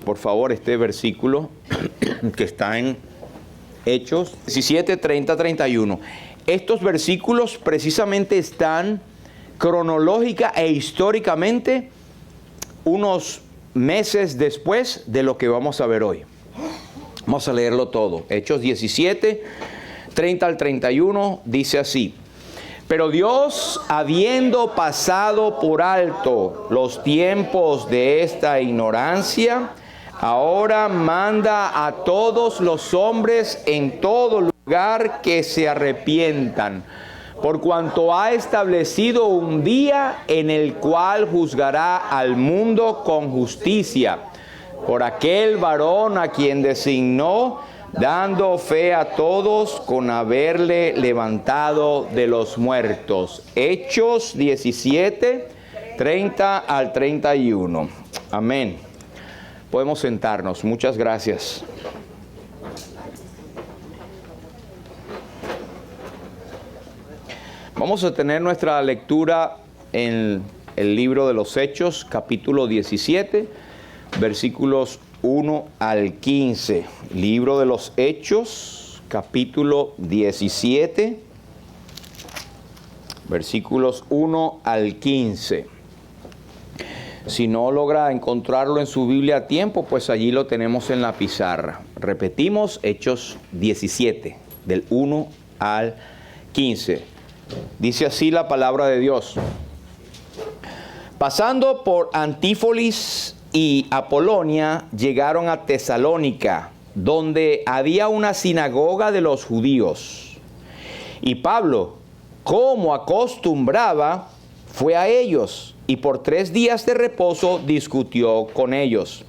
por favor, este versículo que está en Hechos 17, 30, 31. Estos versículos precisamente están cronológica e históricamente unos meses después de lo que vamos a ver hoy. Vamos a leerlo todo. Hechos 17, 30 al 31, dice así: Pero Dios, habiendo pasado por alto los tiempos de esta ignorancia, ahora manda a todos los hombres en todo lugar que se arrepientan, por cuanto ha establecido un día en el cual juzgará al mundo con justicia, por aquel varón a quien designó, dando fe a todos con haberle levantado de los muertos. Hechos 17, 30 al 31. Amén. Podemos sentarnos. Muchas gracias. Vamos a tener nuestra lectura en el libro de los Hechos, capítulo 17, versículos 1 al 15. Libro de los Hechos, capítulo 17, versículos 1 al 15. Si no logra encontrarlo en su Biblia a tiempo, pues allí lo tenemos en la pizarra. Repetimos, Hechos 17, del 1 al 15. Dice así la palabra de Dios: Pasando por Antífolis y Apolonia, llegaron a Tesalónica, donde había una sinagoga de los judíos. Y Pablo, como acostumbraba, fue a ellos, y por 3 días de reposo discutió con ellos,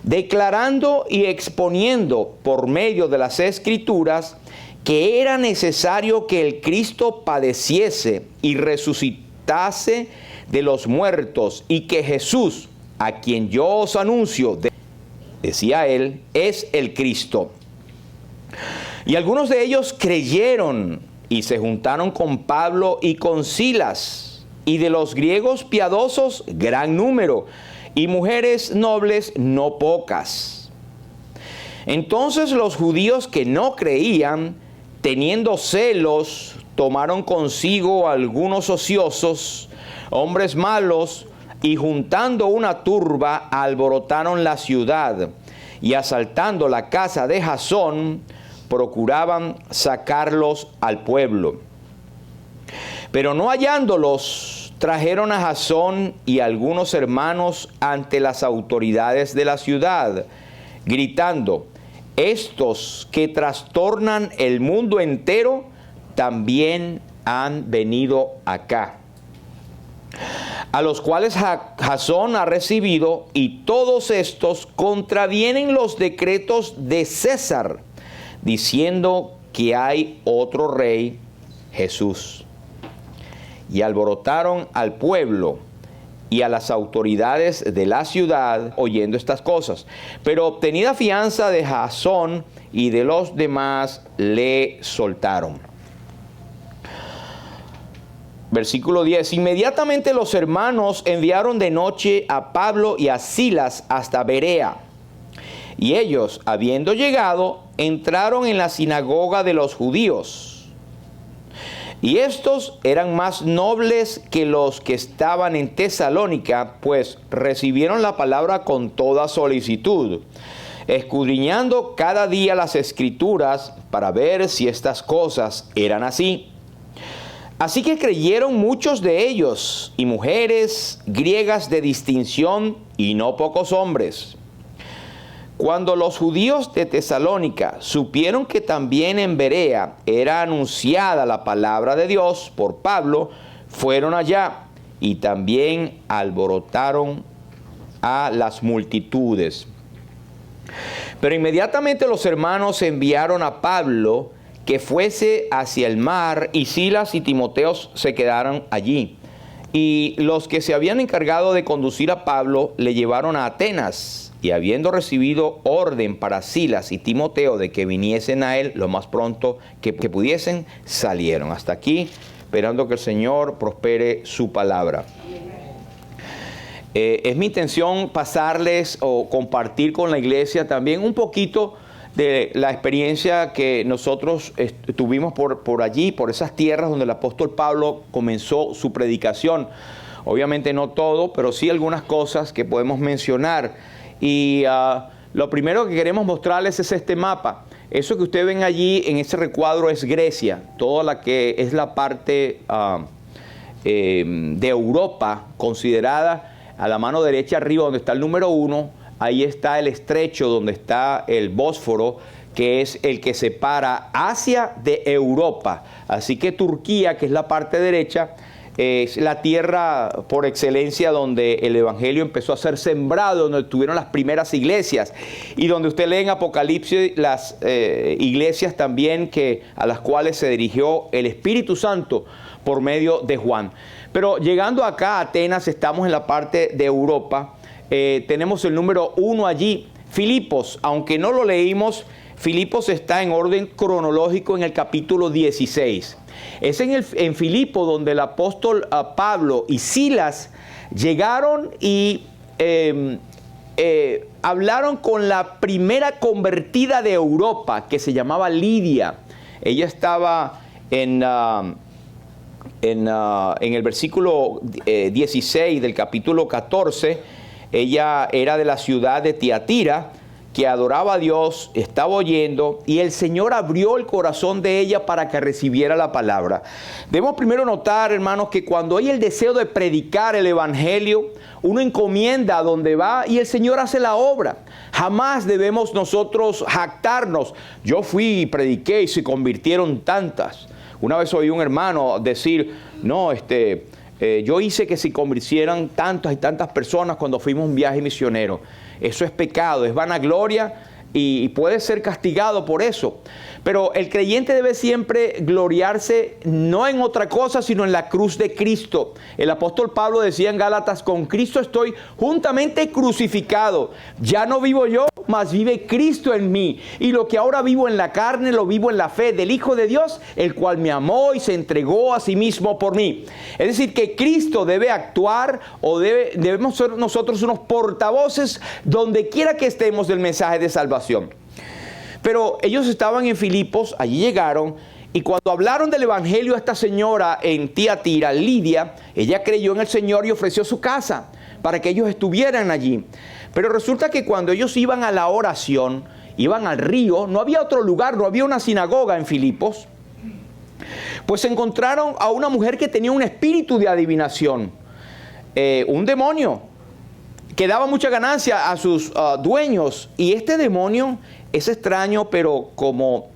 declarando y exponiendo por medio de las Escrituras que era necesario que el Cristo padeciese y resucitase de los muertos, y que Jesús, a quien yo os anuncio, decía él, es el Cristo. Y algunos de ellos creyeron y se juntaron con Pablo y con Silas, y de los griegos piadosos gran número, y mujeres nobles no pocas. Entonces los judíos que no creían, teniendo celos, tomaron consigo algunos ociosos, hombres malos, y juntando una turba, alborotaron la ciudad, y asaltando la casa de Jasón, procuraban sacarlos al pueblo. Pero no hallándolos, trajeron a Jasón y algunos hermanos ante las autoridades de la ciudad, gritando: Estos que trastornan el mundo entero también han venido acá. A los cuales Jasón ha recibido, y todos estos contravienen los decretos de César, diciendo que hay otro rey, Jesús. Y alborotaron al pueblo y a las autoridades de la ciudad oyendo estas cosas. Pero obtenida fianza de Jasón y de los demás, le soltaron. Versículo 10. Inmediatamente los hermanos enviaron de noche a Pablo y a Silas hasta Berea. Y ellos, habiendo llegado, entraron en la sinagoga de los judíos. Y estos eran más nobles que los que estaban en Tesalónica, pues recibieron la palabra con toda solicitud, escudriñando cada día las Escrituras para ver si estas cosas eran así. Así que creyeron muchos de ellos, y mujeres griegas de distinción, y no pocos hombres. Cuando los judíos de Tesalónica supieron que también en Berea era anunciada la palabra de Dios por Pablo, fueron allá y también alborotaron a las multitudes. Pero inmediatamente los hermanos enviaron a Pablo que fuese hacia el mar, y Silas y Timoteo se quedaron allí. Y los que se habían encargado de conducir a Pablo le llevaron a Atenas. Y habiendo recibido orden para Silas y Timoteo de que viniesen a él lo más pronto que pudiesen, salieron. Hasta aquí, esperando que el Señor prospere su palabra. Es mi intención pasarles o compartir con la iglesia también un poquito de la experiencia que nosotros tuvimos por allí, por esas tierras donde el apóstol Pablo comenzó su predicación. Obviamente no todo, pero sí algunas cosas que podemos mencionar. Y lo primero que queremos mostrarles es este mapa. Eso que ustedes ven allí en ese recuadro es Grecia, toda la que es la parte de Europa, considerada a la mano derecha arriba donde está el número 1, ahí está el estrecho donde está el Bósforo, que es el que separa Asia de Europa. Así que Turquía, que es la parte derecha, es la tierra por excelencia donde el evangelio empezó a ser sembrado, donde tuvieron las primeras iglesias y donde usted lee en Apocalipsis las iglesias también a las cuales se dirigió el Espíritu Santo por medio de Juan. Pero llegando acá a Atenas, estamos en la parte de Europa, tenemos el número 1 allí, Filipos, aunque no lo leímos, Filipos está en orden cronológico en el capítulo 16. Es en Filipo donde el apóstol Pablo y Silas llegaron y hablaron con la primera convertida de Europa, que se llamaba Lidia. Ella estaba en el versículo 16 del capítulo 14. Ella era de la ciudad de Tiatira, que adoraba a Dios, estaba oyendo, y el Señor abrió el corazón de ella para que recibiera la palabra. Debemos primero notar, hermanos, que cuando hay el deseo de predicar el evangelio, uno encomienda a donde va y el Señor hace la obra. Jamás debemos nosotros jactarnos. Yo fui y prediqué y se convirtieron tantas. Una vez oí un hermano decir, no, yo hice que se convirtieran tantas y tantas personas cuando fuimos a un viaje misionero. Eso es pecado, es vanagloria y puede ser castigado por eso. Pero el creyente debe siempre gloriarse no en otra cosa, sino en la cruz de Cristo. El apóstol Pablo decía en Gálatas, con Cristo estoy juntamente crucificado. Ya no vivo yo, mas vive Cristo en mí. Y lo que ahora vivo en la carne, lo vivo en la fe del Hijo de Dios, el cual me amó y se entregó a sí mismo por mí. Es decir, que Cristo debe actuar o debemos ser nosotros unos portavoces donde quiera que estemos del mensaje de salvación. Pero ellos estaban en Filipos, allí llegaron, y cuando hablaron del evangelio a esta señora en Tiatira, Lidia, ella creyó en el Señor y ofreció su casa para que ellos estuvieran allí. Pero resulta que cuando ellos iban a la oración, iban al río, no había otro lugar, no había una sinagoga en Filipos, pues encontraron a una mujer que tenía un espíritu de adivinación, un demonio, que daba mucha ganancia a sus dueños. Y este demonio es extraño, pero como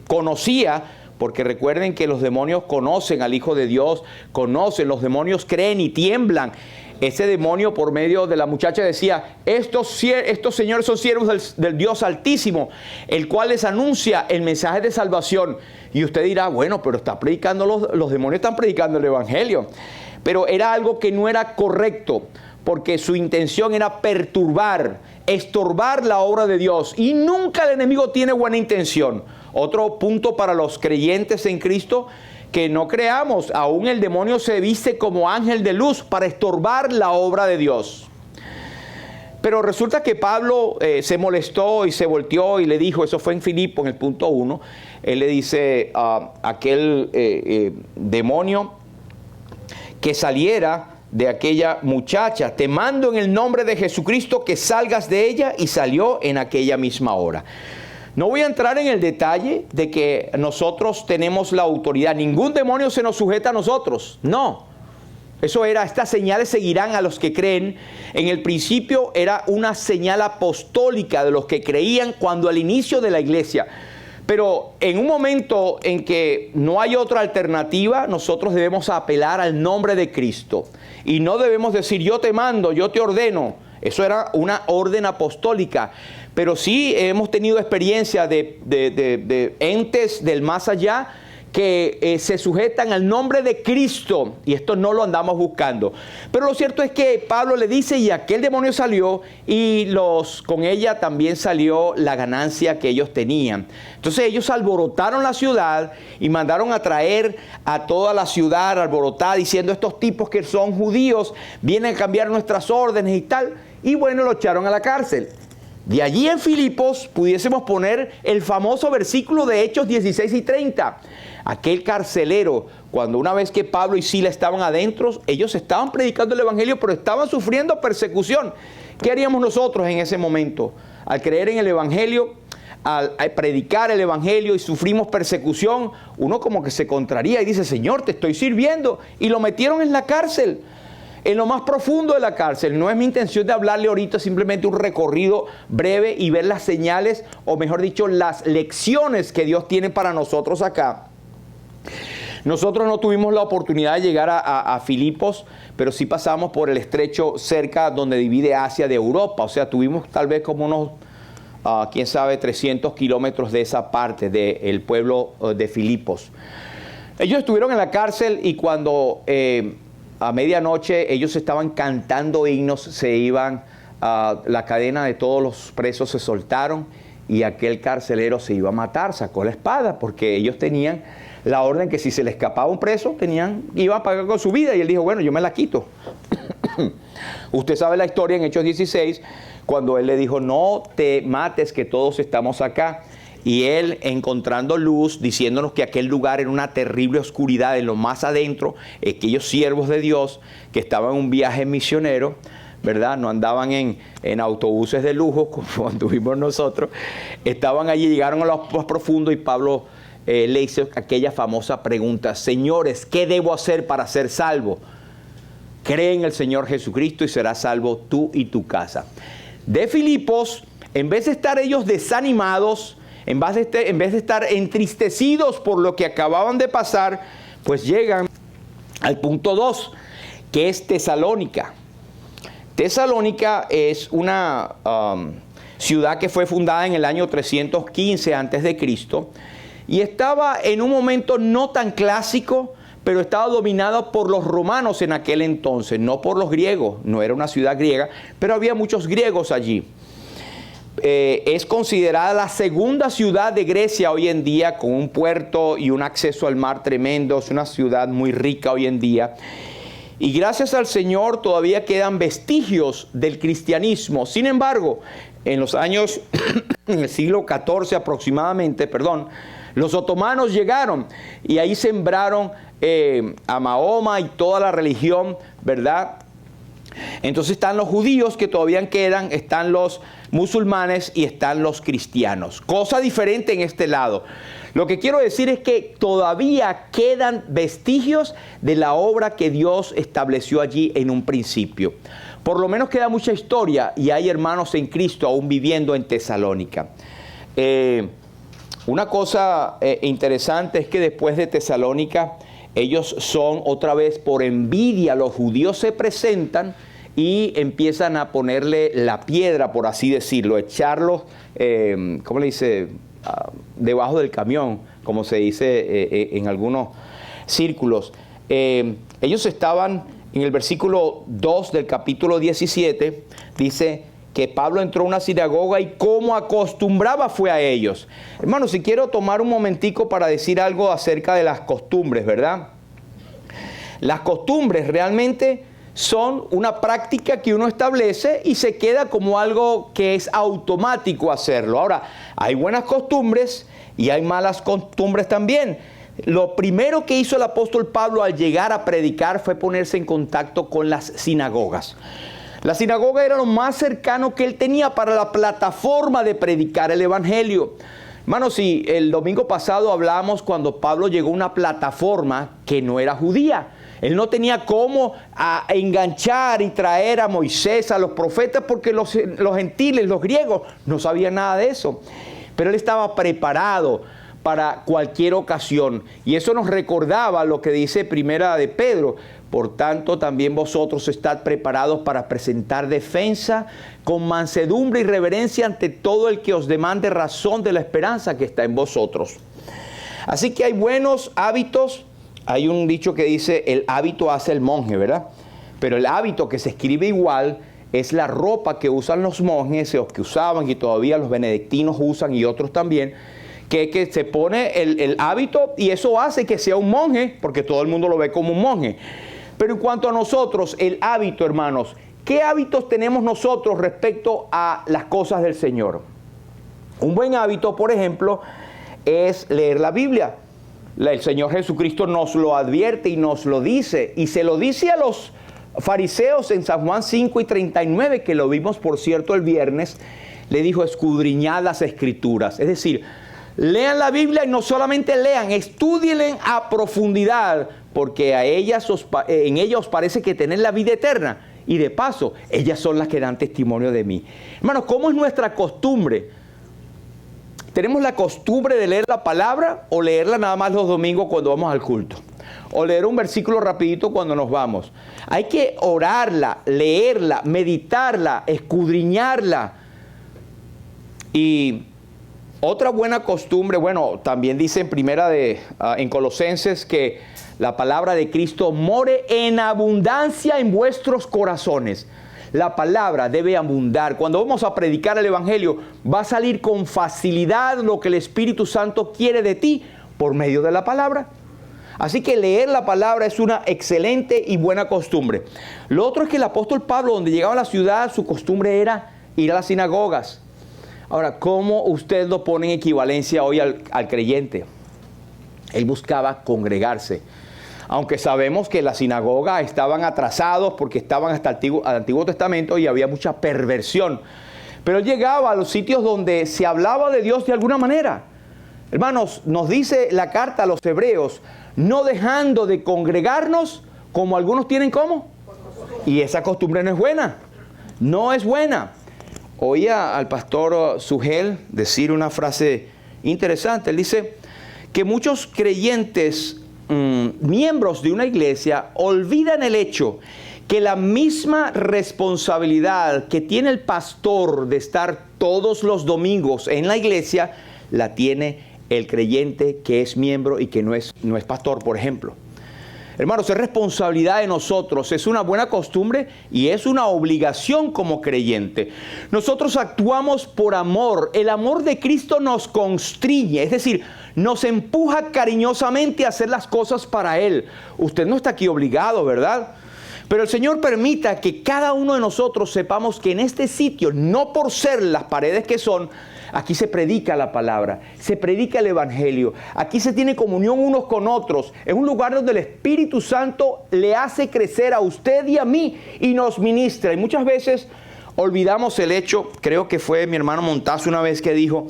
conocía, porque recuerden que los demonios conocen al Hijo de Dios, los demonios creen y tiemblan. Ese demonio, por medio de la muchacha, decía, estos señores son siervos del Dios Altísimo, el cual les anuncia el mensaje de salvación. Y usted dirá, bueno, pero está predicando los demonios están predicando el evangelio. Pero era algo que no era correcto, porque su intención era perturbar, estorbar la obra de Dios. Y nunca el enemigo tiene buena intención. Otro punto para los creyentes en Cristo, que no creamos, aún el demonio se viste como ángel de luz para estorbar la obra de Dios. Pero resulta que Pablo se molestó y se volteó y le dijo, eso fue en Filipo, en el punto 1, él le dice a aquel demonio que saliera de aquella muchacha, te mando en el nombre de Jesucristo que salgas de ella, y salió en aquella misma hora. No voy a entrar en el detalle de que nosotros tenemos la autoridad, ningún demonio se nos sujeta a nosotros, no. Eso era, estas señales seguirán a los que creen. En el principio era una señal apostólica de los que creían cuando al inicio de la iglesia. Pero en un momento en que no hay otra alternativa, nosotros debemos apelar al nombre de Cristo. Y no debemos decir, yo te mando, yo te ordeno. Eso era una orden apostólica. Pero sí hemos tenido experiencia de entes del más allá que se sujetan al nombre de Cristo, y esto no lo andamos buscando. Pero lo cierto es que Pablo le dice, y aquel demonio salió, y con ella también salió la ganancia que ellos tenían. Entonces ellos alborotaron la ciudad y mandaron a traer a toda la ciudad alborotada, diciendo, estos tipos que son judíos vienen a cambiar nuestras órdenes y tal. Y bueno, lo echaron a la cárcel. De allí en Filipos pudiésemos poner el famoso versículo de Hechos 16 y 30. Aquel carcelero, cuando una vez que Pablo y Sila estaban adentro, ellos estaban predicando el evangelio, pero estaban sufriendo persecución. ¿Qué haríamos nosotros en ese momento? Al creer en el evangelio, al predicar el evangelio y sufrimos persecución, uno como que se contraría y dice, Señor, te estoy sirviendo. Y lo metieron en la cárcel, en lo más profundo de la cárcel. No es mi intención de hablarle ahorita, simplemente un recorrido breve y ver las señales, o mejor dicho, las lecciones que Dios tiene para nosotros acá. Nosotros no tuvimos la oportunidad de llegar a Filipos, pero sí pasamos por el estrecho cerca donde divide Asia de Europa. O sea, tuvimos tal vez como unos, quién sabe, 300 kilómetros de esa parte del pueblo de Filipos. Ellos estuvieron en la cárcel y cuando a medianoche ellos estaban cantando himnos, se iban, la cadena de todos los presos se soltaron y aquel carcelero se iba a matar, sacó la espada, porque ellos tenían la orden que si se le escapaba un preso, iban a pagar con su vida. Y él dijo, bueno, yo me la quito. Usted sabe la historia en Hechos 16, cuando él le dijo, no te mates, que todos estamos acá. Y él, encontrando luz, diciéndonos que aquel lugar era una terrible oscuridad en lo más adentro, aquellos siervos de Dios que estaban en un viaje misionero, ¿verdad? No andaban en autobuses de lujo como anduvimos nosotros. Estaban allí, llegaron a lo más profundo y Pablo le hizo aquella famosa pregunta, señores, ¿qué debo hacer para ser salvo? Cree en el Señor Jesucristo y serás salvo tú y tu casa. De Filipos, en vez de estar ellos desanimados, en vez de estar entristecidos por lo que acababan de pasar, pues llegan al punto 2, que es Tesalónica. Tesalónica es una ciudad que fue fundada en el año 315 a.C., y estaba en un momento no tan clásico, pero estaba dominada por los romanos en aquel entonces, no por los griegos. No era una ciudad griega, pero había muchos griegos allí. Es considerada la segunda ciudad de Grecia hoy en día, con un puerto y un acceso al mar tremendo. Es una ciudad muy rica hoy en día. Y gracias al Señor todavía quedan vestigios del cristianismo. Sin embargo, en los años, en el siglo XIV aproximadamente, los otomanos llegaron y ahí sembraron a Mahoma y toda la religión, ¿verdad? Entonces están los judíos que todavía quedan, están los musulmanes y están los cristianos. Cosa diferente en este lado. Lo que quiero decir es que todavía quedan vestigios de la obra que Dios estableció allí en un principio. Por lo menos queda mucha historia y hay hermanos en Cristo aún viviendo en Tesalónica. Una cosa interesante es que después de Tesalónica, ellos son otra vez por envidia, los judíos se presentan y empiezan a ponerle la piedra, por así decirlo, echarlos, ¿cómo le dice? Debajo del camión, como se dice en algunos círculos. Ellos estaban en el versículo 2 del capítulo 17, dice que Pablo entró a una sinagoga y como acostumbraba fue a ellos. Hermanos, si quiero tomar un momentico para decir algo acerca de las costumbres, ¿verdad? Las costumbres realmente son una práctica que uno establece y se queda como algo que es automático hacerlo. Ahora, hay buenas costumbres y hay malas costumbres también. Lo primero que hizo el apóstol Pablo al llegar a predicar fue ponerse en contacto con las sinagogas. La sinagoga era lo más cercano que él tenía para la plataforma de predicar el evangelio. Hermanos, si el domingo pasado hablamos cuando Pablo llegó a una plataforma que no era judía. Él no tenía cómo enganchar y traer a Moisés, a los profetas, porque los gentiles, los griegos, no sabían nada de eso. Pero él estaba preparado para cualquier ocasión. Y eso nos recordaba lo que dice Primera de Pedro. Por tanto, también vosotros estad preparados para presentar defensa con mansedumbre y reverencia ante todo el que os demande razón de la esperanza que está en vosotros. Así que hay buenos hábitos. Hay un dicho que dice, el hábito hace el monje, ¿verdad? Pero el hábito que se escribe igual es la ropa que usan los monjes, los que usaban y todavía los benedictinos usan y otros también, que se pone el hábito y eso hace que sea un monje, porque todo el mundo lo ve como un monje. Pero en cuanto a nosotros, el hábito, hermanos, ¿qué hábitos tenemos nosotros respecto a las cosas del Señor? Un buen hábito, por ejemplo, es leer la Biblia. El Señor Jesucristo nos lo advierte y nos lo dice, y se lo dice a los fariseos en San Juan 5:39, que lo vimos, por cierto, el viernes. Le dijo, escudriñad las Escrituras. Es decir, lean la Biblia y no solamente lean, estudienla a profundidad, porque en ellas os parece que tener la vida eterna. Y de paso, ellas son las que dan testimonio de mí. Hermanos, ¿cómo es nuestra costumbre? ¿Tenemos la costumbre de leer la palabra o leerla nada más los domingos cuando vamos al culto? O leer un versículo rapidito cuando nos vamos. Hay que orarla, leerla, meditarla, escudriñarla. Y otra buena costumbre, bueno, también dice en Colosenses que la palabra de Cristo more en abundancia en vuestros corazones. La palabra debe abundar. Cuando vamos a predicar el Evangelio, va a salir con facilidad lo que el Espíritu Santo quiere de ti por medio de la palabra. Así que leer la palabra es una excelente y buena costumbre. Lo otro es que el apóstol Pablo, donde llegaba a la ciudad, su costumbre era ir a las sinagogas. Ahora, ¿cómo usted lo pone en equivalencia hoy al creyente? Él buscaba congregarse. Aunque sabemos que las sinagogas estaban atrasados porque estaban hasta el Antiguo Testamento y había mucha perversión. Pero él llegaba a los sitios donde se hablaba de Dios de alguna manera. Hermanos, nos dice la carta a los hebreos, no dejando de congregarnos como algunos tienen como. Y esa costumbre no es buena. No es buena. Oía al pastor Sugel decir una frase interesante. Él dice que muchos creyentes miembros de una iglesia olvidan el hecho que la misma responsabilidad que tiene el pastor de estar todos los domingos en la iglesia, la tiene el creyente que es miembro y que no es pastor, por ejemplo. Hermanos, es responsabilidad de nosotros, es una buena costumbre y es una obligación como creyente. Nosotros actuamos por amor. El amor de Cristo nos constriñe, es decir, nos empuja cariñosamente a hacer las cosas para Él. Usted no está aquí obligado, ¿verdad? Pero el Señor permita que cada uno de nosotros sepamos que en este sitio, no por ser las paredes que son, aquí se predica la palabra, se predica el Evangelio, aquí se tiene comunión unos con otros. Es un lugar donde el Espíritu Santo le hace crecer a usted y a mí y nos ministra. Y muchas veces olvidamos el hecho, creo que fue mi hermano Montazo una vez que dijo,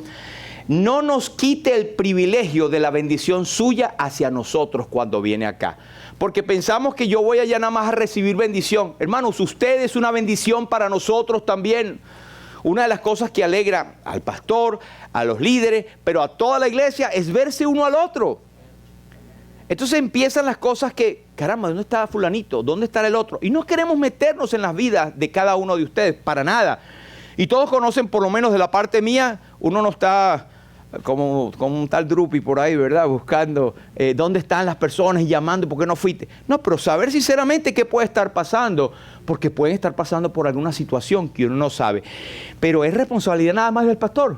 no nos quite el privilegio de la bendición suya hacia nosotros cuando viene acá. Porque pensamos que yo voy allá nada más a recibir bendición. Hermanos, usted es una bendición para nosotros también. Una de las cosas que alegra al pastor, a los líderes, pero a toda la iglesia es verse uno al otro. Entonces empiezan las cosas que, caramba, ¿dónde está fulanito? ¿Dónde está el otro? Y no queremos meternos en las vidas de cada uno de ustedes, para nada. Y todos conocen, por lo menos de la parte mía, uno no está como un tal Drupi por ahí, ¿verdad? Buscando dónde están las personas y llamando, ¿por qué no fuiste? No, pero saber sinceramente qué puede estar pasando, porque pueden estar pasando por alguna situación que uno no sabe. Pero ¿es responsabilidad nada más del pastor?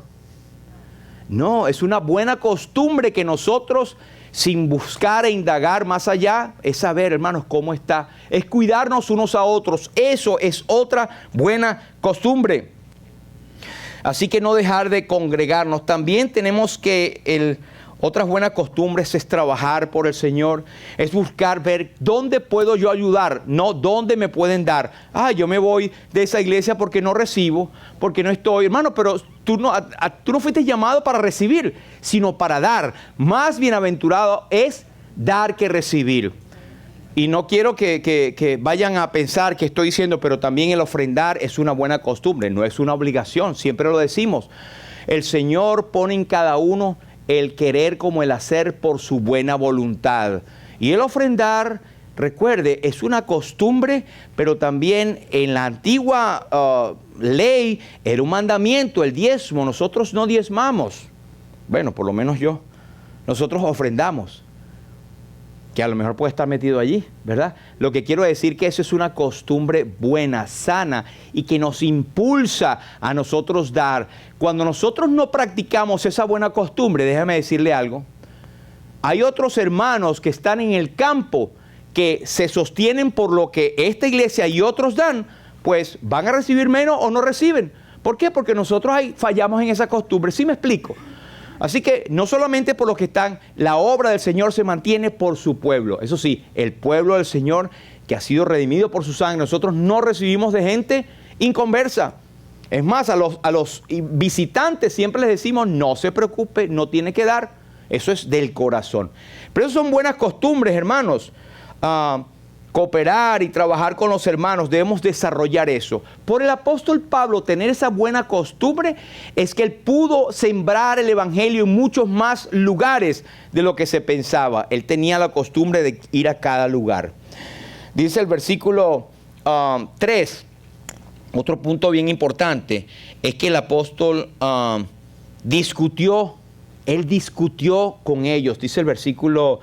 No, es una buena costumbre que nosotros, sin buscar e indagar más allá, es saber, hermanos, cómo está. Es cuidarnos unos a otros. Eso es otra buena costumbre. Así que no dejar de congregarnos. También tenemos que otras buenas costumbres es trabajar por el Señor, es buscar ver dónde puedo yo ayudar, no dónde me pueden dar. Yo me voy de esa iglesia porque no recibo, porque no estoy. Hermano, pero tú no fuiste llamado para recibir, sino para dar. Más bienaventurado es dar que recibir. Y no quiero que vayan a pensar que estoy diciendo, pero también el ofrendar es una buena costumbre, no es una obligación, siempre lo decimos. El Señor pone en cada uno el querer como el hacer por su buena voluntad. Y el ofrendar, recuerde, es una costumbre, pero también en la antigua ley era un mandamiento, el diezmo. Nosotros no diezmamos, bueno, por lo menos yo. nosotros ofrendamos, que a lo mejor puede estar metido allí, ¿verdad? Lo que quiero decir que eso es una costumbre buena, sana, y que nos impulsa a nosotros dar. Cuando nosotros no practicamos esa buena costumbre, déjame decirle algo, hay otros hermanos que están en el campo que se sostienen por lo que esta iglesia y otros dan, pues van a recibir menos o no reciben. ¿Por qué? Porque nosotros ahí fallamos en esa costumbre. ¿Sí me explico? Así que no solamente por los que están, la obra del Señor se mantiene por su pueblo. Eso sí, el pueblo del Señor que ha sido redimido por su sangre. Nosotros no recibimos de gente inconversa. Es más, a los visitantes siempre les decimos, no se preocupe, no tiene que dar. Eso es del corazón. Pero eso son buenas costumbres, hermanos. Cooperar y trabajar con los hermanos, debemos desarrollar eso. Por el apóstol Pablo, tener esa buena costumbre es que él pudo sembrar el evangelio en muchos más lugares de lo que se pensaba. Él tenía la costumbre de ir a cada lugar. Dice el versículo 3, otro punto bien importante, es que el apóstol discutió con ellos. Dice el versículo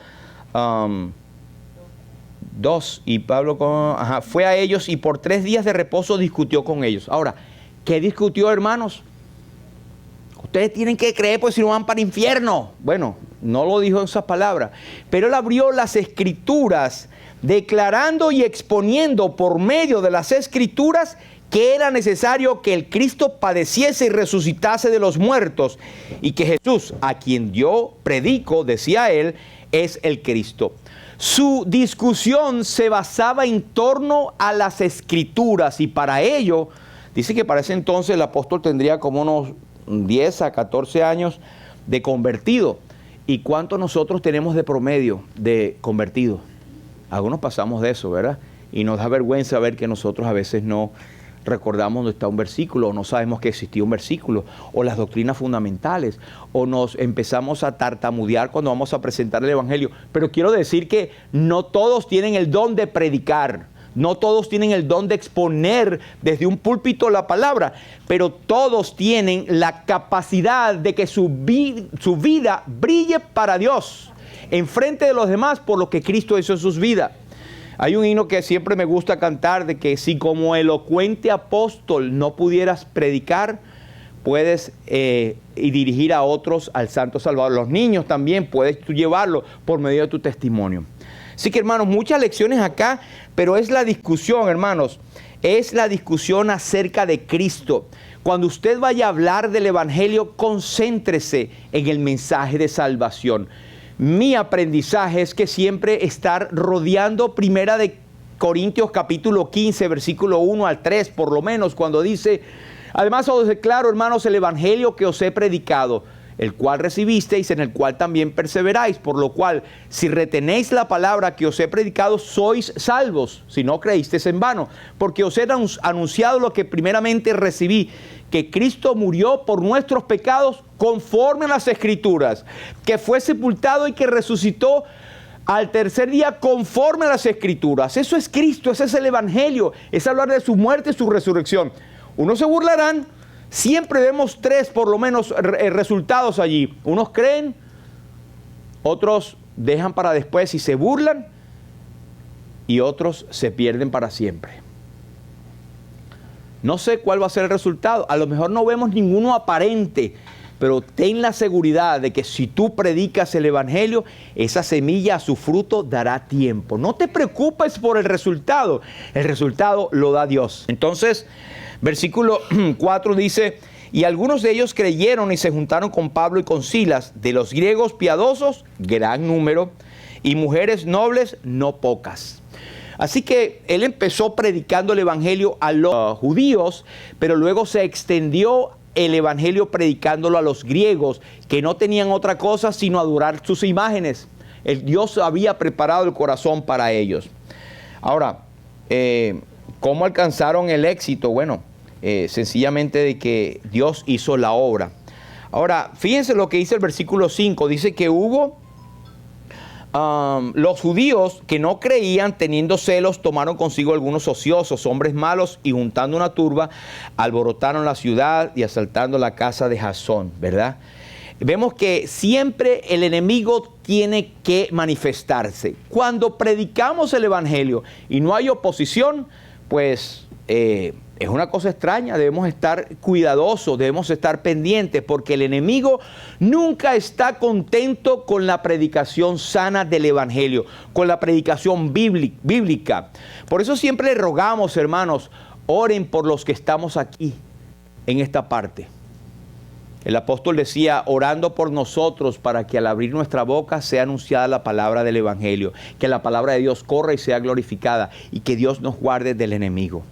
2, y Pablo fue a ellos y por 3 días de reposo discutió con ellos. Ahora, ¿qué discutió, hermanos? Ustedes tienen que creer, pues si no van para el infierno. Bueno, no lo dijo en esas palabras, pero él abrió las escrituras declarando y exponiendo por medio de las escrituras que era necesario que el Cristo padeciese y resucitase de los muertos, y que Jesús, a quien yo predico, decía él, es el Cristo. Su discusión se basaba en torno a las escrituras, y para ello, dice que para ese entonces el apóstol tendría como unos 10 a 14 años de convertido. ¿Y cuánto nosotros tenemos de promedio de convertido? Algunos pasamos de eso, ¿verdad? Y nos da vergüenza ver que nosotros a veces no recordamos dónde está un versículo, o no sabemos que existía un versículo, o las doctrinas fundamentales, o nos empezamos a tartamudear cuando vamos a presentar el evangelio. Pero quiero decir que no todos tienen el don de predicar, no todos tienen el don de exponer desde un púlpito la palabra, pero todos tienen la capacidad de que su vida brille para Dios, en frente de los demás, por lo que Cristo hizo en sus vidas. Hay un himno que siempre me gusta cantar, de que si como elocuente apóstol no pudieras predicar, puedes y dirigir a otros al Santo Salvador. Los niños también puedes tú llevarlo por medio de tu testimonio. Así que, hermanos, muchas lecciones acá, pero es la discusión, hermanos, es la discusión acerca de Cristo. Cuando usted vaya a hablar del evangelio, concéntrese en el mensaje de salvación. Mi aprendizaje es que siempre estar rodeando Primera de Corintios capítulo 15, versículo 1 al 3, por lo menos, cuando dice: además os declaro, hermanos, el evangelio que os he predicado, el cual recibisteis, en el cual también perseveráis, por lo cual, si retenéis la palabra que os he predicado, sois salvos, si no creísteis en vano, porque os he anunciado lo que primeramente recibí, que Cristo murió por nuestros pecados conforme a las Escrituras, que fue sepultado y que resucitó al tercer día conforme a las Escrituras. Eso es Cristo, ese es el evangelio, es hablar de su muerte y su resurrección. Unos se burlarán, siempre vemos 3 por lo menos resultados allí. Unos creen, otros dejan para después y se burlan, y otros se pierden para siempre. No sé cuál va a ser el resultado. A lo mejor no vemos ninguno aparente, pero ten la seguridad de que si tú predicas el evangelio, esa semilla a su fruto dará tiempo. No te preocupes por el resultado lo da Dios. Entonces, versículo 4 dice: y algunos de ellos creyeron y se juntaron con Pablo y con Silas, de los griegos piadosos, gran número, y mujeres nobles, no pocas. Así que él empezó predicando el evangelio a los judíos, pero luego se extendió el evangelio predicándolo a los griegos, que no tenían otra cosa sino adorar sus imágenes. Dios había preparado el corazón para ellos. Ahora, ¿cómo alcanzaron el éxito? Bueno, sencillamente de que Dios hizo la obra. Ahora, fíjense lo que dice el versículo 5. Dice que hubo los judíos que no creían, teniendo celos, tomaron consigo algunos ociosos, hombres malos, y juntando una turba, alborotaron la ciudad y asaltando la casa de Jasón, ¿verdad? vemos que siempre el enemigo tiene que manifestarse. Cuando predicamos el Evangelio y no hay oposición, pues es una cosa extraña. Debemos estar cuidadosos, debemos estar pendientes, porque el enemigo nunca está contento con la predicación sana del Evangelio, con la predicación bíblica. Por eso siempre le rogamos, hermanos, oren por los que estamos aquí en esta parte. El apóstol decía, orando por nosotros para que al abrir nuestra boca sea anunciada la palabra del Evangelio, que la palabra de Dios corra y sea glorificada, y que Dios nos guarde del enemigo.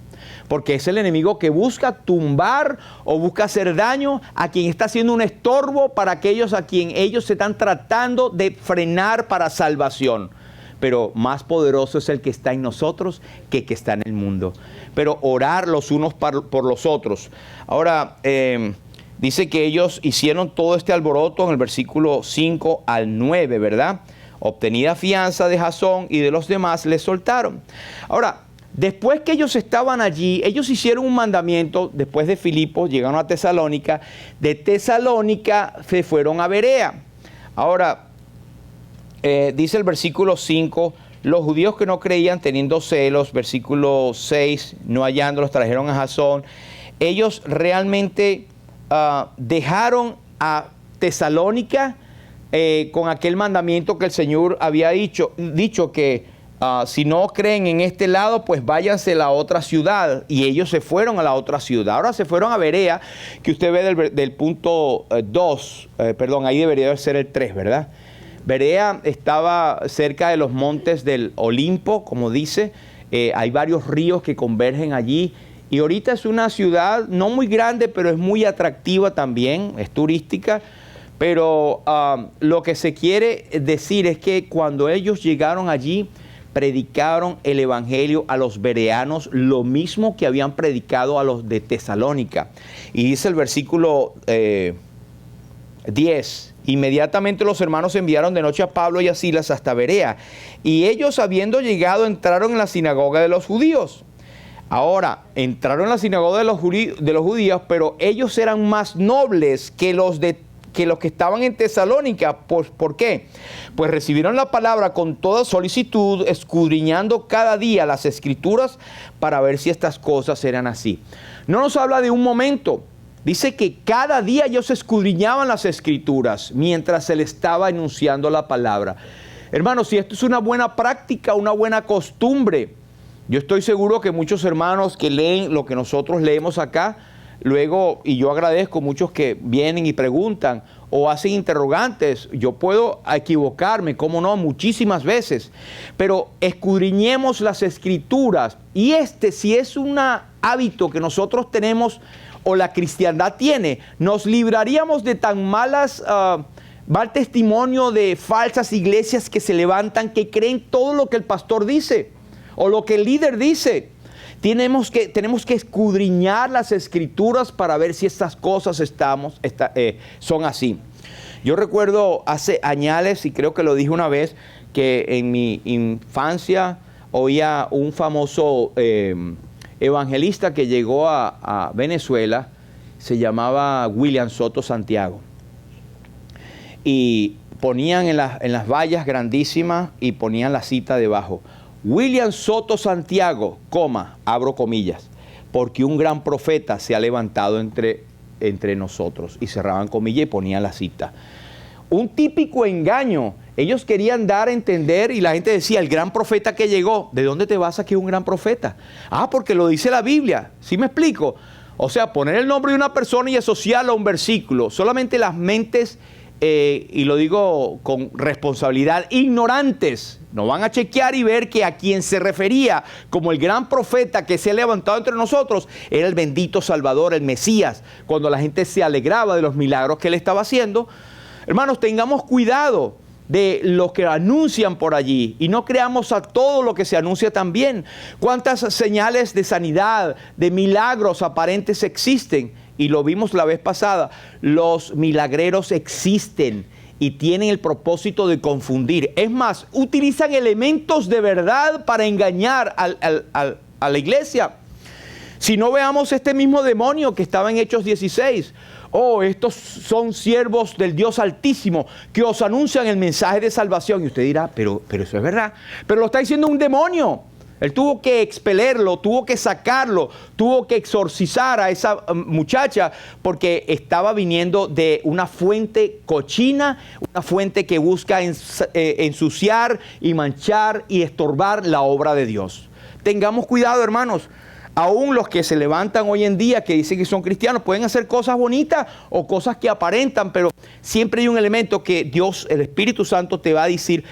Porque es el enemigo que busca tumbar o busca hacer daño a quien está haciendo un estorbo para aquellos a quien ellos se están tratando de frenar para salvación. Pero más poderoso es el que está en nosotros que el que está en el mundo. Pero orar los unos por los otros. Ahora, dice que ellos hicieron todo este alboroto en el versículo 5 al 9, ¿verdad? Obtenida fianza de Jasón y de los demás, les soltaron. Ahora, después que ellos estaban allí, ellos hicieron un mandamiento. Después de Filipos llegaron a Tesalónica. De Tesalónica se fueron a Berea. Ahora, dice el versículo 5, los judíos que no creían teniendo celos, versículo 6, no hallándolos, trajeron a Jasón. Ellos realmente dejaron a Tesalónica con aquel mandamiento que el Señor había dicho que si no creen en este lado, pues váyanse a la otra ciudad. Y ellos se fueron a la otra ciudad. Ahora se fueron a Berea, que usted ve del punto 2, ahí debería ser el 3, ¿verdad? Berea estaba cerca de los montes del Olimpo, como dice. Hay varios ríos que convergen allí. Y ahorita es una ciudad no muy grande, pero es muy atractiva también, es turística. Pero lo que se quiere decir es que cuando ellos llegaron allí, predicaron el Evangelio a los bereanos, lo mismo que habían predicado a los de Tesalónica. Y dice el versículo 10, inmediatamente los hermanos enviaron de noche a Pablo y a Silas hasta Berea. Y ellos, habiendo llegado, entraron en la sinagoga de los judíos. Ahora, entraron en la sinagoga de los judíos, pero ellos eran más nobles que los que estaban en Tesalónica. ¿Por qué? Pues recibieron la palabra con toda solicitud, escudriñando cada día las Escrituras para ver si estas cosas eran así. No nos habla de un momento. Dice que cada día ellos escudriñaban las Escrituras mientras se les estaba enunciando la palabra. Hermanos, si esto es una buena práctica, una buena costumbre, yo estoy seguro que muchos hermanos que leen lo que nosotros leemos acá, luego, y yo agradezco muchos que vienen y preguntan o hacen interrogantes. Yo puedo equivocarme, cómo no, muchísimas veces, pero escudriñemos las Escrituras. Y si es un hábito que nosotros tenemos o la cristiandad tiene, nos libraríamos de tan mal testimonio de falsas iglesias que se levantan, que creen todo lo que el pastor dice o lo que el líder dice. Tenemos que escudriñar las Escrituras para ver si estas cosas son así. Yo recuerdo hace años, y creo que lo dije una vez, que en mi infancia oía un famoso evangelista que llegó a Venezuela, se llamaba William Soto Santiago. Y ponían en las vallas grandísimas y ponían la cita debajo: William Soto Santiago, abro comillas, porque un gran profeta se ha levantado entre nosotros. Y cerraban comillas y ponían la cita. Un típico engaño. Ellos querían dar a entender y la gente decía, el gran profeta que llegó. ¿De dónde te vas aquí un gran profeta? Porque lo dice la Biblia. ¿Sí me explico? O sea, poner el nombre de una persona y asociarlo a un versículo. Solamente las mentes, y lo digo con responsabilidad, ignorantes, no van a chequear y ver que a quien se refería como el gran profeta que se ha levantado entre nosotros era el bendito Salvador, el Mesías, cuando la gente se alegraba de los milagros que él estaba haciendo. Hermanos, tengamos cuidado de lo que anuncian por allí y no creamos a todo lo que se anuncia también. ¿Cuántas señales de sanidad, de milagros aparentes existen? Y lo vimos la vez pasada. Los milagreros existen y tienen el propósito de confundir. Es más, utilizan elementos de verdad para engañar a la iglesia. Si no, veamos este mismo demonio que estaba en Hechos 16. Oh, estos son siervos del Dios Altísimo que os anuncian el mensaje de salvación. Y usted dirá, pero eso es verdad. Pero lo está diciendo un demonio. Él tuvo que expelerlo, tuvo que sacarlo, tuvo que exorcizar a esa muchacha porque estaba viniendo de una fuente cochina, una fuente que busca ensuciar y manchar y estorbar la obra de Dios. Tengamos cuidado, hermanos. Aún los que se levantan hoy en día, que dicen que son cristianos, pueden hacer cosas bonitas o cosas que aparentan, pero siempre hay un elemento que Dios, el Espíritu Santo, te va a decir,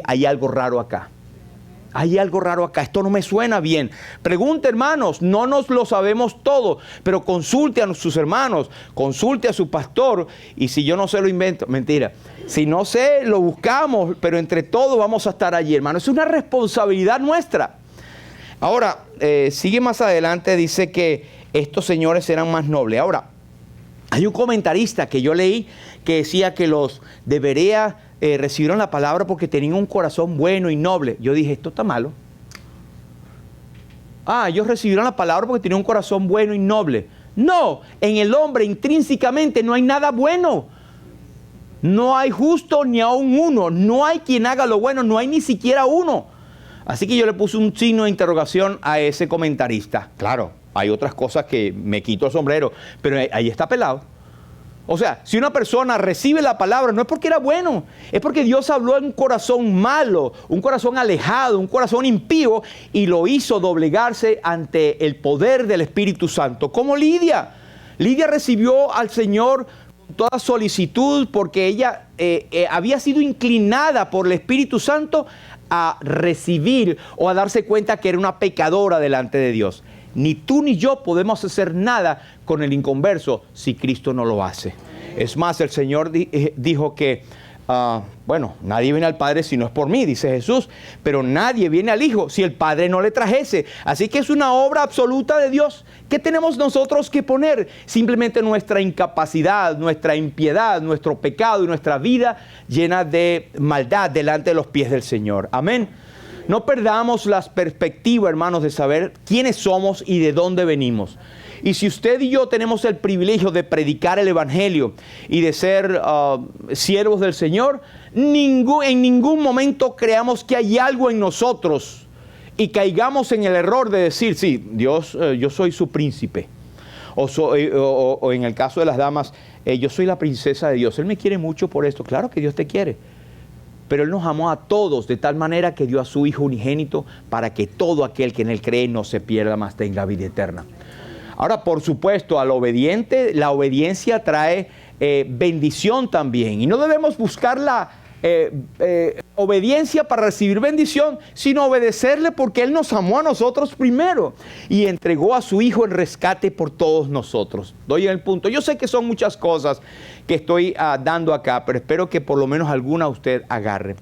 hay algo raro acá. Hay algo raro acá, esto no me suena bien. Pregunte, hermanos, no nos lo sabemos todo, pero consulte a sus hermanos, consulte a su pastor, y si yo no sé, lo invento. Mentira. Si no sé, lo buscamos, pero entre todos vamos a estar allí, hermanos. Es una responsabilidad nuestra. Ahora, sigue más adelante, dice que estos señores eran más nobles. Ahora, hay un comentarista que yo leí que decía que los de Berea recibieron la palabra porque tenían un corazón bueno y noble. Yo dije, esto está malo. Ellos recibieron la palabra porque tenían un corazón bueno y noble. No, en el hombre intrínsecamente no hay nada bueno. No hay justo ni aún uno. No hay quien haga lo bueno, no hay ni siquiera uno. Así que yo le puse un signo de interrogación a ese comentarista. Claro, hay otras cosas que me quito el sombrero, pero ahí está pelado. O sea, si una persona recibe la palabra, no es porque era bueno, es porque Dios habló en un corazón malo, un corazón alejado, un corazón impío, y lo hizo doblegarse ante el poder del Espíritu Santo. Como Lidia. Lidia recibió al Señor con toda solicitud porque ella había sido inclinada por el Espíritu Santo a recibir o a darse cuenta que era una pecadora delante de Dios. Ni tú ni yo podemos hacer nada con el inconverso si Cristo no lo hace. Es más, el Señor dijo que, nadie viene al Padre si no es por mí, dice Jesús, pero nadie viene al Hijo si el Padre no le trajese. Así que es una obra absoluta de Dios. ¿Qué tenemos nosotros que poner? Simplemente nuestra incapacidad, nuestra impiedad, nuestro pecado y nuestra vida llena de maldad delante de los pies del Señor. Amén. No perdamos la perspectiva, hermanos, de saber quiénes somos y de dónde venimos. Y si usted y yo tenemos el privilegio de predicar el Evangelio y de ser siervos del Señor, en ningún momento creamos que hay algo en nosotros y caigamos en el error de decir, sí, Dios, yo soy su príncipe. O en el caso de las damas, yo soy la princesa de Dios. Él me quiere mucho por esto. Claro que Dios te quiere. Pero Él nos amó a todos de tal manera que dio a su Hijo unigénito para que todo aquel que en Él cree no se pierda, mas tenga vida eterna. Ahora, por supuesto, al obediente, la obediencia trae bendición también. Y no debemos buscar la obediencia para recibir bendición, sino obedecerle porque Él nos amó a nosotros primero y entregó a su Hijo en rescate por todos nosotros. Doy el punto. Yo sé que son muchas cosas que estoy dando acá, pero espero que por lo menos alguna usted agarre.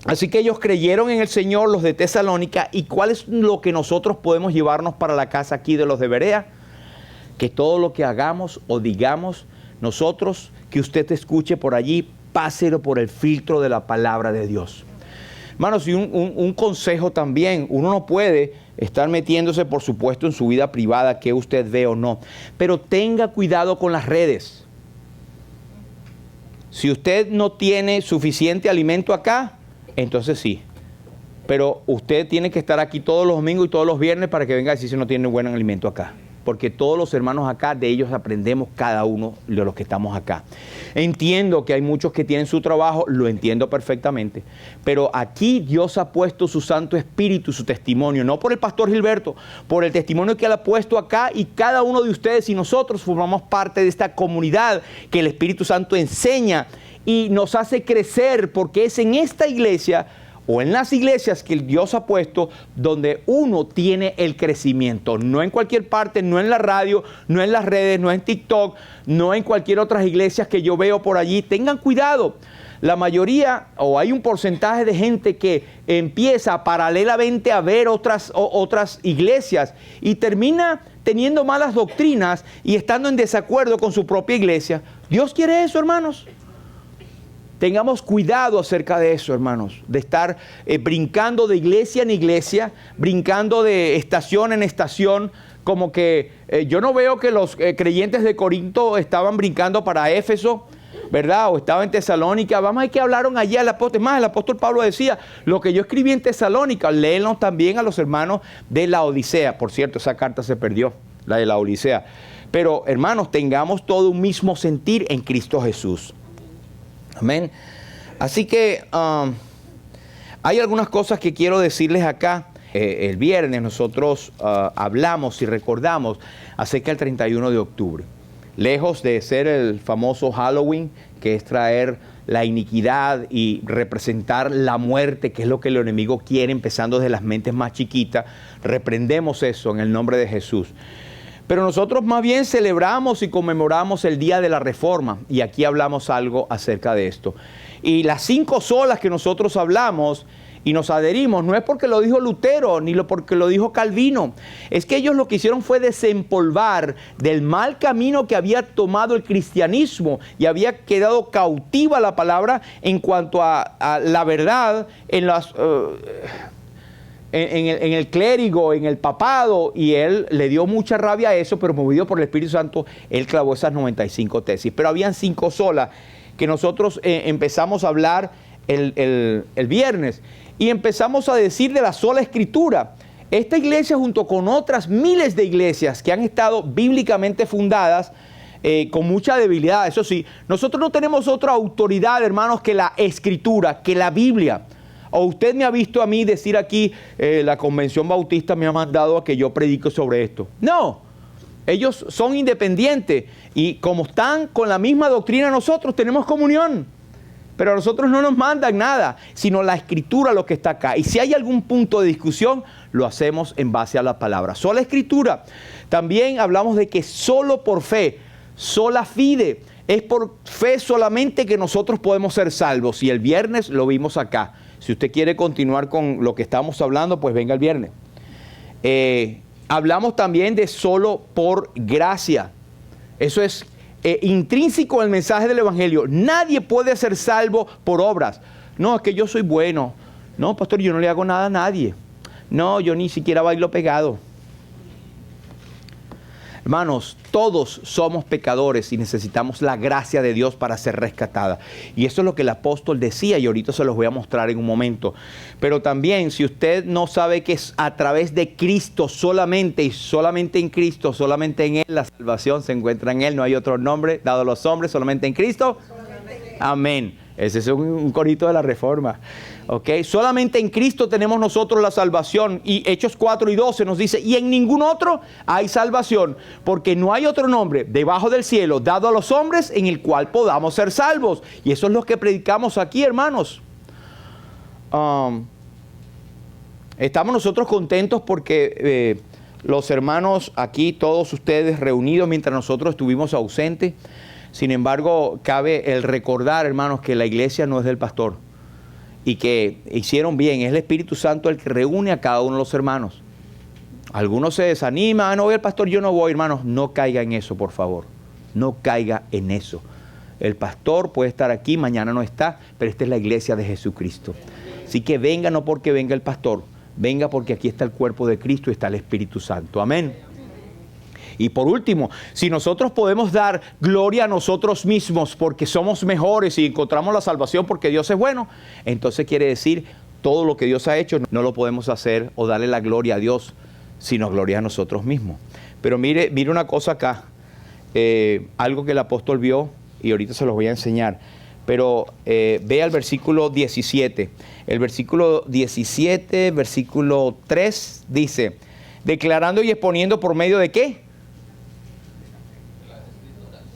Así que ellos creyeron en el Señor, los de Tesalónica. ¿Y cuál es lo que nosotros podemos llevarnos para la casa aquí de los de Berea? Que todo lo que hagamos o digamos nosotros, que usted escuche por allí, páselo por el filtro de la palabra de Dios. Hermanos, y un consejo también, uno no puede estar metiéndose, por supuesto, en su vida privada, que usted ve o no, pero tenga cuidado con las redes. Si usted no tiene suficiente alimento acá, entonces sí, pero usted tiene que estar aquí todos los domingos y todos los viernes para que venga a decir si no tiene buen alimento acá. Porque todos los hermanos acá, de ellos aprendemos cada uno de los que estamos acá. Entiendo que hay muchos que tienen su trabajo, lo entiendo perfectamente. Pero aquí Dios ha puesto su Santo Espíritu, su testimonio, no por el pastor Gilberto, por el testimonio que Él ha puesto acá, y cada uno de ustedes y nosotros formamos parte de esta comunidad que el Espíritu Santo enseña y nos hace crecer, porque es en esta iglesia o en las iglesias que Dios ha puesto donde uno tiene el crecimiento. No en cualquier parte, no en la radio, no en las redes, no en TikTok, no en cualquier otras iglesias que yo veo por allí. Tengan cuidado. La mayoría, o hay un porcentaje de gente que empieza paralelamente a ver otras iglesias y termina teniendo malas doctrinas y estando en desacuerdo con su propia iglesia. ¿Dios quiere eso, hermanos? Tengamos cuidado acerca de eso, hermanos, de estar brincando de iglesia en iglesia, brincando de estación en estación, como que yo no veo que los creyentes de Corinto estaban brincando para Éfeso, ¿verdad? O estaba en Tesalónica. Vamos a ver qué hablaron allá el apóstol. Más, el apóstol Pablo decía, lo que yo escribí en Tesalónica, léenlo también a los hermanos de la Odisea. Por cierto, esa carta se perdió, la de la Odisea. Pero, hermanos, tengamos todo un mismo sentir en Cristo Jesús. Amén. Así que hay algunas cosas que quiero decirles acá. El viernes nosotros hablamos y recordamos acerca del 31 de octubre. Lejos de ser el famoso Halloween, que es traer la iniquidad y representar la muerte, que es lo que el enemigo quiere, empezando desde las mentes más chiquitas, reprendemos eso en el nombre de Jesús. Pero nosotros más bien celebramos y conmemoramos el Día de la Reforma, y aquí hablamos algo acerca de esto. Y las 5 solas que nosotros hablamos y nos adherimos, no es porque lo dijo Lutero, ni porque lo dijo Calvino. Es que ellos lo que hicieron fue desempolvar del mal camino que había tomado el cristianismo y había quedado cautiva la palabra en cuanto a la verdad en el clérigo, en el papado, y él le dio mucha rabia a eso, pero movido por el Espíritu Santo, él clavó esas 95 tesis. Pero habían 5 solas que nosotros empezamos a hablar el viernes. Y empezamos a decir de la sola escritura. Esta iglesia, junto con otras miles de iglesias que han estado bíblicamente fundadas, con mucha debilidad, eso sí, nosotros no tenemos otra autoridad, hermanos, que la escritura, que la Biblia. O usted me ha visto a mí decir aquí, la Convención Bautista me ha mandado a que yo predique sobre esto. No, ellos son independientes y como están con la misma doctrina nosotros, tenemos comunión. Pero a nosotros no nos mandan nada, sino la escritura lo que está acá. Y si hay algún punto de discusión, lo hacemos en base a la palabra. Sola escritura. También hablamos de que solo por fe, sola fide, es por fe solamente que nosotros podemos ser salvos. Y el viernes lo vimos acá. Si usted quiere continuar con lo que estamos hablando, pues venga el viernes. Hablamos también de solo por gracia. Eso es intrínseco al mensaje del Evangelio. Nadie puede ser salvo por obras. No, es que yo soy bueno. No, pastor, yo no le hago nada a nadie. No, yo ni siquiera bailo pegado. Hermanos, todos somos pecadores y necesitamos la gracia de Dios para ser rescatada. Y eso es lo que el apóstol decía y ahorita se los voy a mostrar en un momento. Pero también, si usted no sabe que es a través de Cristo solamente y solamente en Cristo, solamente en Él, la salvación se encuentra en Él, no hay otro nombre dado a los hombres, solamente en Cristo. Amén. Ese es un corito de la Reforma. ¿Okay? Solamente en Cristo tenemos nosotros la salvación. Y Hechos 4:12 nos dice, y en ningún otro hay salvación, porque no hay otro nombre debajo del cielo dado a los hombres en el cual podamos ser salvos. Y eso es lo que predicamos aquí, hermanos. Estamos nosotros contentos porque los hermanos aquí, todos ustedes reunidos mientras nosotros estuvimos ausentes. Sin embargo, cabe el recordar, hermanos, que la iglesia no es del pastor y que hicieron bien. Es el Espíritu Santo el que reúne a cada uno de los hermanos. Algunos se desaniman, no voy al pastor, yo no voy, hermanos. No caiga en eso, por favor. No caiga en eso. El pastor puede estar aquí, mañana no está, pero esta es la iglesia de Jesucristo. Así que venga no porque venga el pastor, venga porque aquí está el cuerpo de Cristo y está el Espíritu Santo. Amén. Y por último, si nosotros podemos dar gloria a nosotros mismos porque somos mejores y encontramos la salvación porque Dios es bueno, entonces quiere decir todo lo que Dios ha hecho no lo podemos hacer o darle la gloria a Dios, sino gloria a nosotros mismos. Pero mire una cosa acá, algo que el apóstol vio y ahorita se los voy a enseñar. Pero vea el versículo 17. El versículo 17, versículo 3 dice, declarando y exponiendo por medio de ¿qué?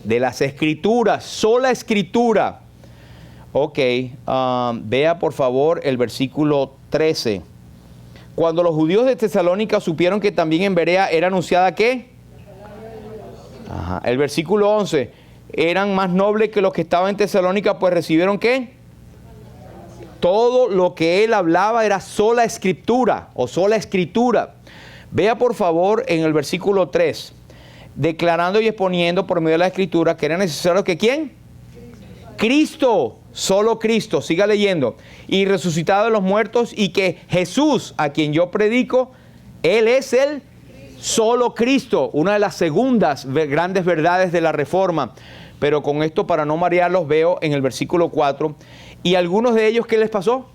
De las escrituras, sola escritura. Ok, vea por favor el versículo 13. Cuando los judíos de Tesalónica supieron que también en Berea era anunciada ¿qué? Ajá. El versículo 11. Eran más nobles que los que estaban en Tesalónica, pues recibieron ¿qué? Todo lo que él hablaba era sola escritura o sola escritura. Vea por favor en el versículo 3. Declarando y exponiendo por medio de la escritura que era necesario que ¿quién? Cristo, solo Cristo, siga leyendo, y resucitado de los muertos, y que Jesús, a quien yo predico, Él es el solo Cristo, una de las segundas grandes verdades de la Reforma. Pero con esto, para no marearlos, veo en el versículo 4, y algunos de ellos, ¿qué les pasó?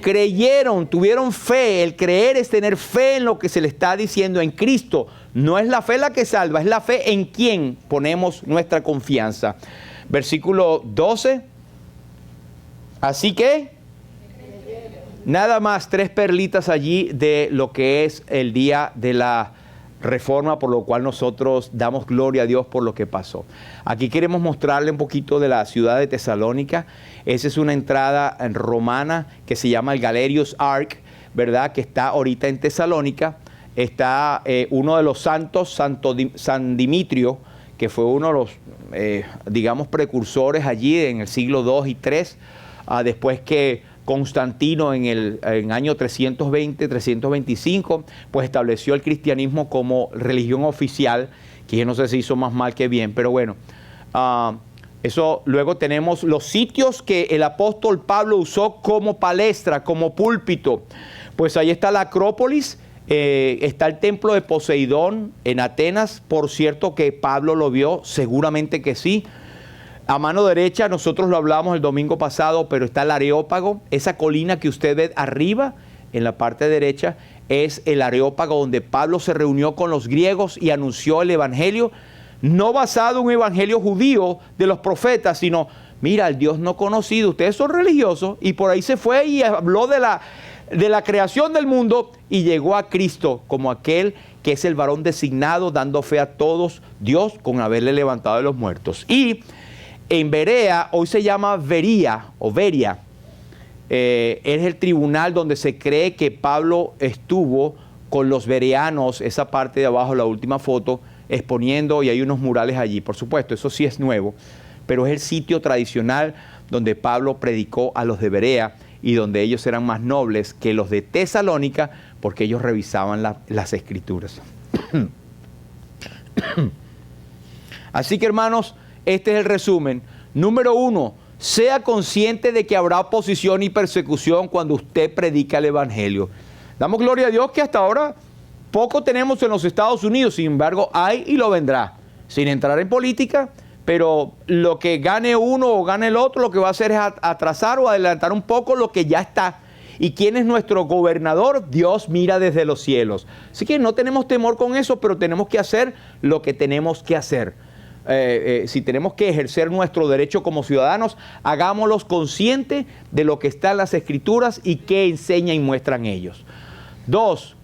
Creyeron, tuvieron fe. El creer es tener fe en lo que se le está diciendo, en Cristo. No es la fe la que salva, es la fe en quien ponemos nuestra confianza. Versículo 12. Así que, nada más 3 perlitas allí de lo que es el día de la Reforma, por lo cual nosotros damos gloria a Dios por lo que pasó. Aquí queremos mostrarle un poquito de la ciudad de Tesalónica. Esa es una entrada romana que se llama el Galerius Arch, ¿verdad? Que está ahorita en Tesalónica. Está uno de los santos, San Dimitrio, que fue uno de los, digamos, precursores allí en el siglo II y III, después que Constantino en el año 320, 325, pues estableció el cristianismo como religión oficial, que yo no sé si hizo más mal que bien, pero bueno, eso. Luego tenemos los sitios que el apóstol Pablo usó como palestra, como púlpito. Pues ahí está la Acrópolis, está el templo de Poseidón en Atenas, por cierto que Pablo lo vio, seguramente que sí. A mano derecha, nosotros lo hablamos el domingo pasado, pero está el Areópago. Esa colina que usted ve arriba, en la parte derecha, es el Areópago donde Pablo se reunió con los griegos y anunció el evangelio, no basado en un evangelio judío de los profetas, sino, mira, el Dios no conocido, ustedes son religiosos, y por ahí se fue y habló de la creación del mundo y llegó a Cristo como aquel que es el varón designado, dando fe a todos, Dios, con haberle levantado de los muertos. Y en Berea, hoy se llama Veria o Veria, es el tribunal donde se cree que Pablo estuvo con los bereanos, esa parte de abajo, la última foto, exponiendo, y hay unos murales allí. Por supuesto, eso sí es nuevo, pero es el sitio tradicional donde Pablo predicó a los de Berea y donde ellos eran más nobles que los de Tesalónica, porque ellos revisaban las escrituras. Así que, hermanos, este es el resumen. Número 1, sea consciente de que habrá oposición y persecución cuando usted predica el evangelio. Damos gloria a Dios que hasta ahora poco tenemos en los Estados Unidos, sin embargo hay y lo vendrá. Sin entrar en política, pero lo que gane uno o gane el otro, lo que va a hacer es atrasar o adelantar un poco lo que ya está. ¿Y quién es nuestro gobernador? Dios mira desde los cielos. Así que no tenemos temor con eso, pero tenemos que hacer lo que tenemos que hacer. Si tenemos que ejercer nuestro derecho como ciudadanos, hagámoslos conscientes de lo que está en las escrituras y qué enseñan y muestran ellos. 2,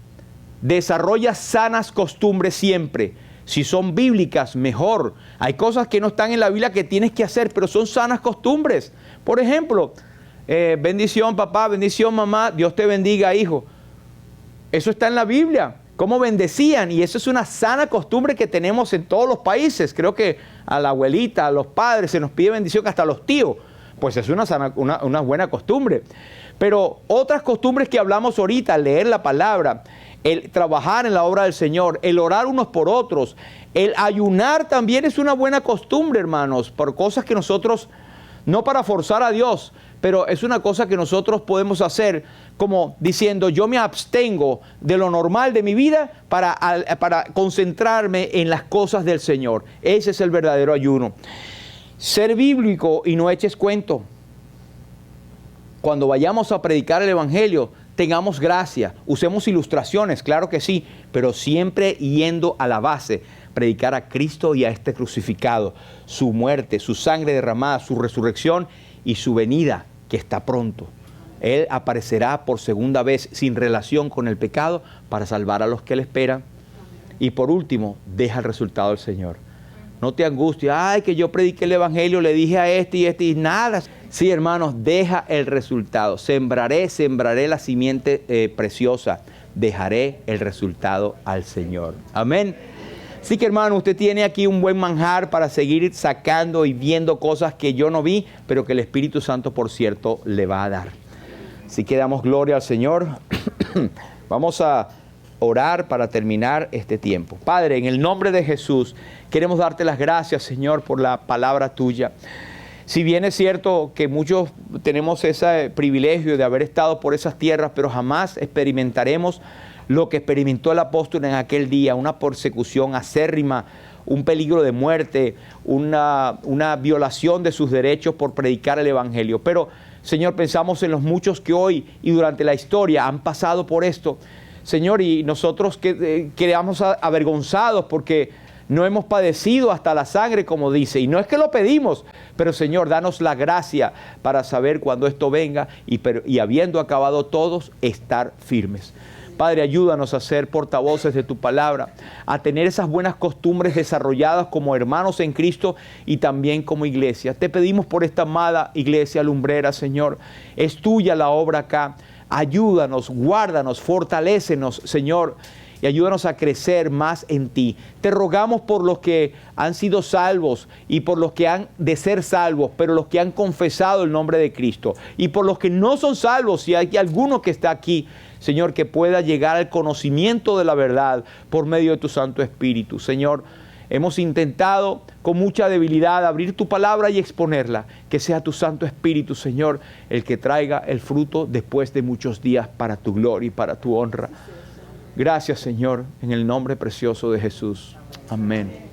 desarrolla sanas costumbres siempre. Si son bíblicas, mejor. Hay cosas que no están en la Biblia que tienes que hacer, pero son sanas costumbres. Por ejemplo, bendición papá, bendición mamá, Dios te bendiga hijo. Eso está en la Biblia. Cómo bendecían, y eso es una sana costumbre que tenemos en todos los países. Creo que a la abuelita, a los padres se nos pide bendición, hasta a los tíos. Pues es una buena costumbre. Pero otras costumbres que hablamos ahorita, leer la palabra, el trabajar en la obra del Señor, el orar unos por otros, el ayunar también es una buena costumbre, hermanos, por cosas que nosotros, no para forzar a Dios, pero es una cosa que nosotros podemos hacer como diciendo, yo me abstengo de lo normal de mi vida para concentrarme en las cosas del Señor. Ese es el verdadero ayuno. Ser bíblico y no eches cuento. Cuando vayamos a predicar el evangelio, tengamos gracia, usemos ilustraciones, claro que sí, pero siempre yendo a la base, predicar a Cristo y a este crucificado, su muerte, su sangre derramada, su resurrección y su venida que está pronto. Él aparecerá por segunda vez sin relación con el pecado para salvar a los que le esperan. Y por último, deja el resultado del Señor. No te angusties, ay, que yo prediqué el evangelio, le dije a este y nada. Sí, hermanos, deja el resultado. Sembraré la simiente preciosa. Dejaré el resultado al Señor. Amén. Así que, hermano, usted tiene aquí un buen manjar para seguir sacando y viendo cosas que yo no vi, pero que el Espíritu Santo, por cierto, le va a dar. Así que damos gloria al Señor. Vamos a orar para terminar este tiempo. Padre, en el nombre de Jesús, queremos darte las gracias, Señor, por la palabra tuya. Si bien es cierto que muchos tenemos ese privilegio de haber estado por esas tierras, pero jamás experimentaremos lo que experimentó el apóstol en aquel día, una persecución acérrima, un peligro de muerte, una violación de sus derechos por predicar el Evangelio. Pero, Señor, pensamos en los muchos que hoy y durante la historia han pasado por esto, Señor, y nosotros quedamos avergonzados porque no hemos padecido hasta la sangre, como dice. Y no es que lo pedimos, pero Señor, danos la gracia para saber cuando esto venga y habiendo acabado todos, estar firmes. Padre, ayúdanos a ser portavoces de tu palabra, a tener esas buenas costumbres desarrolladas como hermanos en Cristo y también como iglesia. Te pedimos por esta amada iglesia lumbrera, Señor. Es tuya la obra acá. Ayúdanos, guárdanos, fortalécenos, Señor, y ayúdanos a crecer más en ti. Te rogamos por los que han sido salvos y por los que han de ser salvos, pero los que han confesado el nombre de Cristo. Y por los que no son salvos, si hay alguno que está aquí, Señor, que pueda llegar al conocimiento de la verdad por medio de tu Santo Espíritu. Señor, hemos intentado con mucha debilidad abrir tu palabra y exponerla. Que sea tu Santo Espíritu, Señor, el que traiga el fruto después de muchos días para tu gloria y para tu honra. Gracias, Señor, en el nombre precioso de Jesús. Amén.